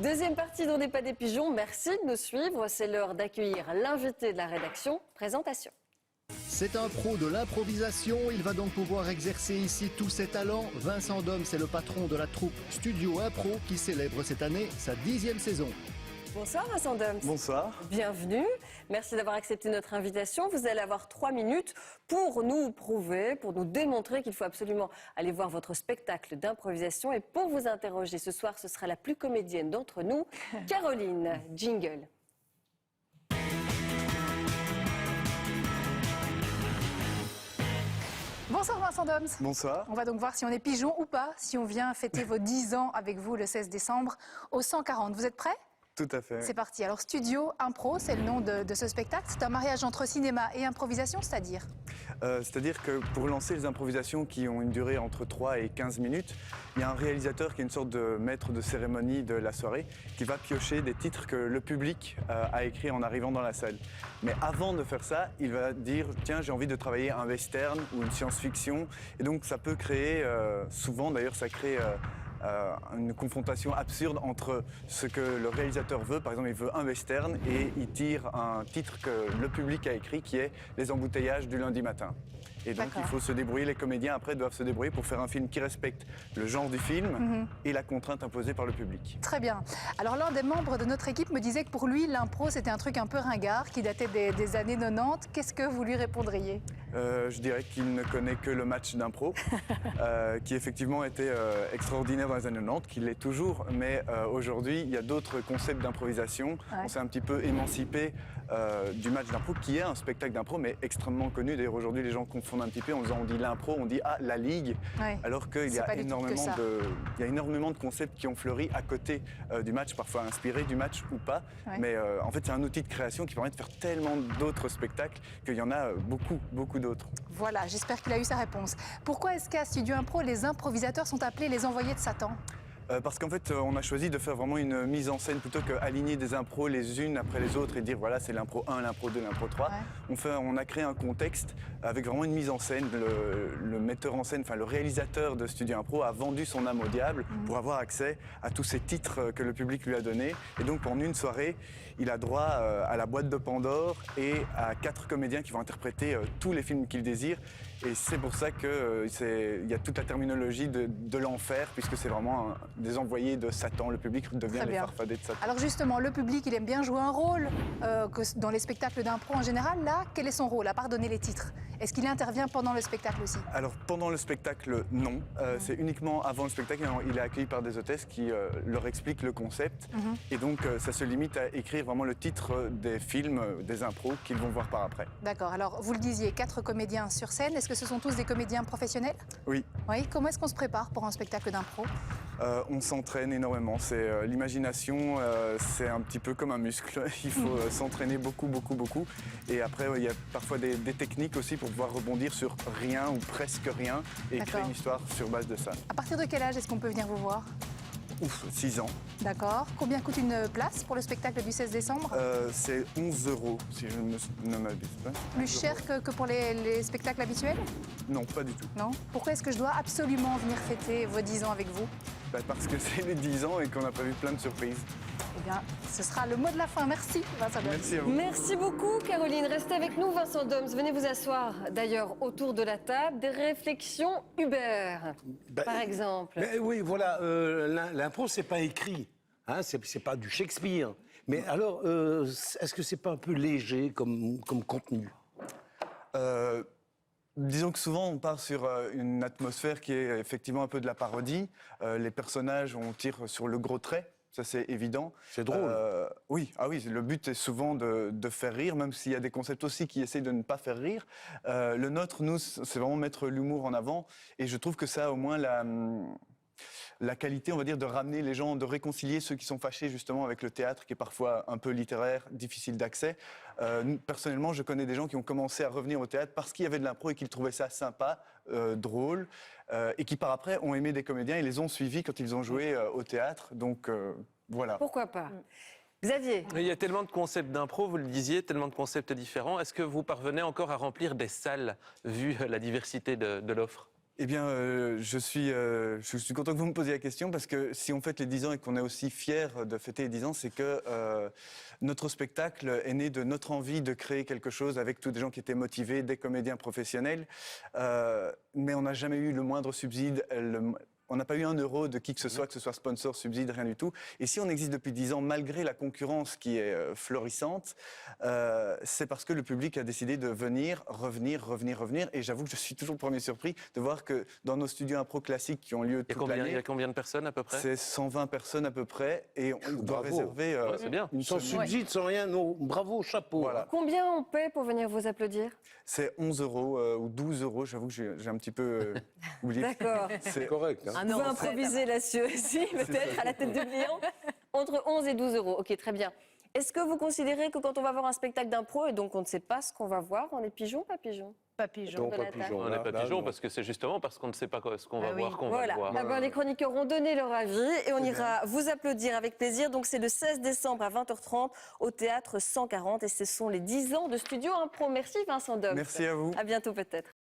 Deuxième partie d'On n'est pas des pigeons. Merci de nous suivre. C'est l'heure d'accueillir l'invité de la rédaction. Présentation. C'est un pro de l'improvisation, il va donc pouvoir exercer ici tous ses talents. Vincent Doms est le patron de la troupe Studio Impro qui célèbre cette année sa 10e saison. Bonsoir Vincent Doms. Bonsoir. Bienvenue. Merci d'avoir accepté notre invitation. Vous allez avoir 3 minutes pour nous prouver, pour nous démontrer qu'il faut absolument aller voir votre spectacle d'improvisation. Et pour vous interroger ce soir, ce sera la plus comédienne d'entre nous, Caroline. Jingle. Bonsoir Vincent Doms. Bonsoir. On va donc voir si on est pigeon ou pas, si on vient fêter vos 10 ans avec vous le 16 décembre au 140. Vous êtes prêts ? Tout à fait. C'est parti. Alors Studio Impro, c'est le nom de ce spectacle. C'est un mariage entre cinéma et improvisation, c'est-à-dire C'est-à-dire que pour lancer les improvisations qui ont une durée entre 3 et 15 minutes, il y a un réalisateur qui est une sorte de maître de cérémonie de la soirée qui va piocher des titres que le public a écrits en arrivant dans la salle. Mais avant de faire ça, il va dire « Tiens, j'ai envie de travailler un western ou une science-fiction ». Et donc ça peut créer, souvent d'ailleurs ça crée une confrontation absurde entre ce que le réalisateur veut. Par exemple, il veut un western et il tire un titre que le public a écrit qui est « Les embouteillages du lundi matin ». Et donc, il faut se débrouiller. Les comédiens, après, doivent se débrouiller pour faire un film qui respecte le genre du film et la contrainte imposée par le public. Très bien. Alors, l'un des membres de notre équipe me disait que pour lui, l'impro, c'était un truc un peu ringard, qui datait des années 90. Qu'est-ce que vous lui répondriez ? Je dirais qu'il ne connaît que le match d'impro, qui effectivement était extraordinaire dans les années 90, qu'il l'est toujours. Mais aujourd'hui, il y a d'autres concepts d'improvisation. Ouais. On s'est un petit peu émancipé du match d'impro, qui est un spectacle d'impro, mais extrêmement connu. D'ailleurs, aujourd'hui, les gens confondent un petit peu en disant on dit l'impro, on dit la ligue, Ouais. alors qu'il y a énormément de concepts qui ont fleuri à côté du match, parfois inspirés du match ou pas. Ouais. Mais en fait, c'est un outil de création qui permet de faire tellement d'autres spectacles qu'il y en a beaucoup d'autres. Voilà, j'espère qu'il a eu sa réponse. Pourquoi est-ce qu'à Studio Impro, les improvisateurs sont appelés les envoyés de Satan ? Parce qu'en fait, on a choisi de faire vraiment une mise en scène plutôt qu'aligner des impros les unes après les autres et dire voilà, c'est l'impro 1, l'impro 2, l'impro 3. Ouais. On a créé un contexte avec vraiment une mise en scène. Le metteur en scène, enfin le réalisateur de Studio Impro a vendu son âme au diable pour avoir accès à tous ces titres que le public lui a donnés. Et donc, pendant une soirée, il a droit à la boîte de Pandore et à 4 comédiens qui vont interpréter tous les films qu'il désire. Et c'est pour ça qu'il y a toute la terminologie de l'enfer, puisque c'est vraiment des envoyés de Satan. Le public devient les farfadets de Satan. Alors justement, le public, il aime bien jouer un rôle que dans les spectacles d'impro en général. Là, quel est son rôle, à part donner les titres ? Est-ce qu'il intervient pendant le spectacle aussi ? Alors pendant le spectacle, non. C'est uniquement avant le spectacle. Il est accueilli par des hôtesses qui leur expliquent le concept. Et donc ça se limite à écrire vraiment le titre des films, des impros qu'ils vont voir par après. D'accord. Alors, vous le disiez, 4 comédiens sur scène. Est-ce que ce sont tous des comédiens professionnels ? Oui. Oui. Comment est-ce qu'on se prépare pour un spectacle d'impro ? On s'entraîne énormément. C'est l'imagination, c'est un petit peu comme un muscle. Il faut s'entraîner beaucoup. Et après, il y a parfois des techniques aussi pour pouvoir rebondir sur rien ou presque rien et créer une histoire sur base de ça. À partir de quel âge est-ce qu'on peut venir vous voir ? 6 ans. D'accord. Combien coûte une place pour le spectacle du 16 décembre ? C'est 11 €, si je ne m'abuse pas. Plus cher que pour les spectacles habituels ? Non, pas du tout. Non. Pourquoi est-ce que je dois absolument venir fêter vos 10 ans avec vous ? Parce que c'est les 10 ans et qu'on a prévu plein de surprises. Eh bien, ce sera le mot de la fin. Merci, Vincent Doms. Merci à vous. Merci beaucoup Caroline. Restez avec nous Vincent Doms. Venez vous asseoir d'ailleurs autour de la table. Des réflexions Uber, par exemple. Oui, voilà, l'impro, c'est pas écrit, hein, c'est pas du Shakespeare. Mais alors, est-ce que c'est pas un peu léger comme contenu ? Disons que souvent on part sur une atmosphère qui est effectivement un peu de la parodie. Les personnages, on tire sur le gros trait. Ça, c'est évident. C'est drôle. Oui, le but est souvent de faire rire, même s'il y a des concepts aussi qui essayent de ne pas faire rire. Le nôtre, nous, c'est vraiment mettre l'humour en avant. Et je trouve que ça a au moins la qualité, on va dire, de ramener les gens, de réconcilier ceux qui sont fâchés justement avec le théâtre, qui est parfois un peu littéraire, difficile d'accès. Personnellement, je connais des gens qui ont commencé à revenir au théâtre parce qu'il y avait de l'impro et qu'ils trouvaient ça sympa, drôle, et qui par après ont aimé des comédiens et les ont suivis quand ils ont joué au théâtre. Donc voilà. Pourquoi pas ? Xavier. Il y a tellement de concepts d'impro, vous le disiez, tellement de concepts différents. Est-ce que vous parvenez encore à remplir des salles, vu la diversité de l'offre ? Eh bien, je suis content que vous me posiez la question parce que si on fête les 10 ans et qu'on est aussi fiers de fêter les 10 ans, c'est que notre spectacle est né de notre envie de créer quelque chose avec tous des gens qui étaient motivés, des comédiens professionnels. Mais on n'a jamais eu le moindre subside. On n'a pas eu 1 euro de qui que ce soit sponsor, subside, rien du tout. Et si on existe depuis 10 ans, malgré la concurrence qui est florissante, c'est parce que le public a décidé de venir, revenir. Et j'avoue que je suis toujours le premier surpris de voir que dans nos studios impro classiques qui ont lieu toute l'année... Il y a combien de personnes à peu près? C'est 120 personnes à peu près. Et on doit Bravo. réserver... Ouais, c'est bien. Sans subside, sans rien, non. Bravo, chapeau. Voilà. Combien on paie pour venir vous applaudir? C'est 11 euros ou 12 euros. J'avoue que j'ai un petit peu oublié. D'accord. C'est correct. Hein. On va improviser là-dessus aussi, peut-être, à la tête de client. Entre 11 et 12 euros. Ok, très bien. Est-ce que vous considérez que quand on va voir un spectacle d'impro, et donc on ne sait pas ce qu'on va voir, on est pigeon ou pas pigeon? Pas pigeon. Non, de pas la table. pigeon. On Là, n'est pas là, pigeon non. parce que c'est justement parce qu'on ne sait pas ce qu'on va Ah oui. voir qu'on va Voilà. le voir. D'abord, les chroniqueurs ont donné leur avis et on ira vous applaudir avec plaisir. Donc, c'est le 16 décembre à 20h30 au Théâtre 140 et ce sont les 10 ans de Studio Impro. Merci Vincent Dom. Merci à vous. À bientôt peut-être.